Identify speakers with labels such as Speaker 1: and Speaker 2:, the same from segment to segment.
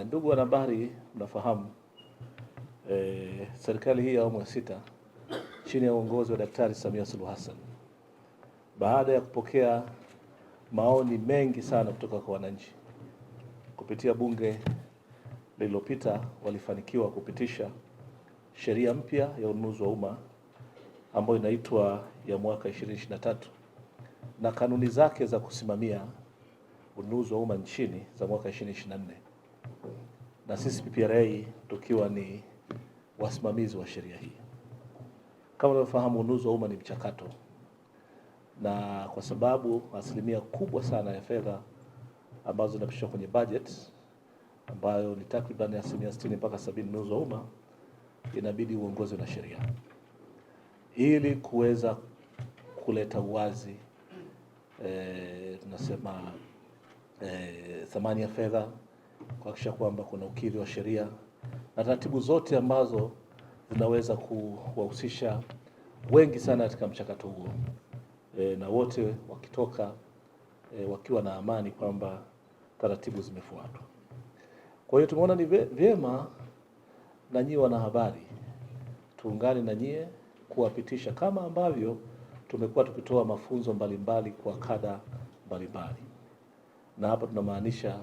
Speaker 1: Ndugu wanahabari, mnafahamu serikali hii ya awamu ya sita chini ya uongozi wa Daktari Samia Suluhu Hassan, baada ya kupokea maoni mengi sana kutoka kwa wananchi kupitia bunge lililopita, walifanikiwa kupitisha sheria mpya ya ununuzi wa umma ambayo inaitwa ya mwaka 2023 na kanuni zake za kusimamia ununuzi wa umma nchini za mwaka 2024, na sisi PPRA tukiwa ni wasimamizi wa sheria hii. Kama unavyofahamu, ununuzi wa umma ni mchakato, na kwa sababu asilimia kubwa sana ya fedha ambazo zinapitishwa kwenye budget ambayo ni takriban asilimia 60 mpaka 70 ununuzi wa umma inabidi uongozwe na sheria ili kuweza kuleta uwazi, tunasema thamani ya fedha, kuhakikisha kwamba kuna ukidhi wa sheria na taratibu zote ambazo zinaweza kuwahusisha wengi sana katika mchakato huo, na wote wakitoka wakiwa na amani kwamba taratibu zimefuatwa. Kwa hiyo tumeona ni vyema na nyie wanahabari tuungane na nyie kuwapitisha kama ambavyo tumekuwa tukitoa mafunzo mbalimbali kwa kada mbalimbali, na hapa tunamaanisha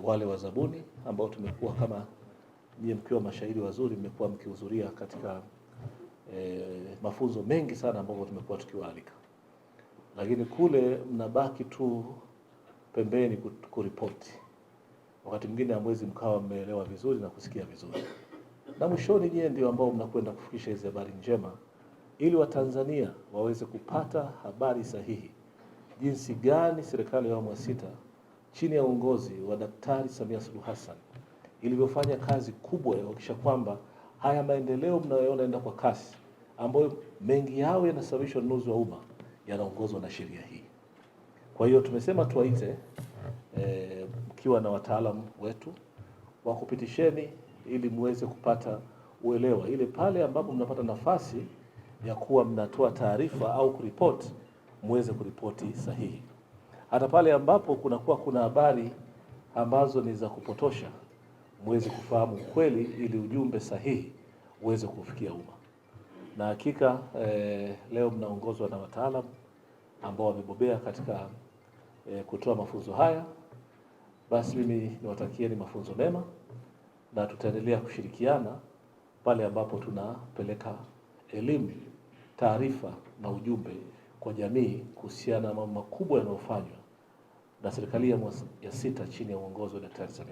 Speaker 1: wale wazabuni ambao tumekuwa kama nyie mkiwa mashahidi wazuri, mmekuwa mkihudhuria katika mafunzo mengi sana ambayo tumekuwa tukiwaalika, lakini kule mnabaki tu pembeni kuripoti. Wakati mwingine hamwezi mkawa mmeelewa vizuri na kusikia vizuri, na mwishoni nyie ndio ambao mnakwenda kufikisha hizo habari njema ili Watanzania waweze kupata habari sahihi jinsi gani serikali ya awamu ya sita chini ya uongozi wa Daktari Samia Suluhu Hassan ilivyofanya kazi kubwa ya kuhakikisha kwamba haya maendeleo mnayoona yanaenda kwa kasi, ambayo mengi yao yanasababishwa na ununuzi wa umma, yanaongozwa na sheria hii. Kwa hiyo tumesema tuwaite mkiwa na wataalamu wetu wa kupitisheni ili muweze kupata uelewa, ile pale ambapo mnapata nafasi ya kuwa mnatoa taarifa au kuripoti, muweze kuripoti sahihi. Hata pale ambapo kuna habari ambazo ni za kupotosha, muweze kufahamu kweli ili ujumbe sahihi uweze kufikia umma. Na hakika leo mnaongozwa na wataalamu ambao wamebobea katika kutoa mafunzo haya. Basi mimi niwatakieni mafunzo mema, na tutaendelea kushirikiana pale ambapo tunapeleka elimu, taarifa na ujumbe kwa jamii kuhusiana na mambo makubwa yanayofanywa na serikali ya sita chini ya uongozi wa Daktari Samia.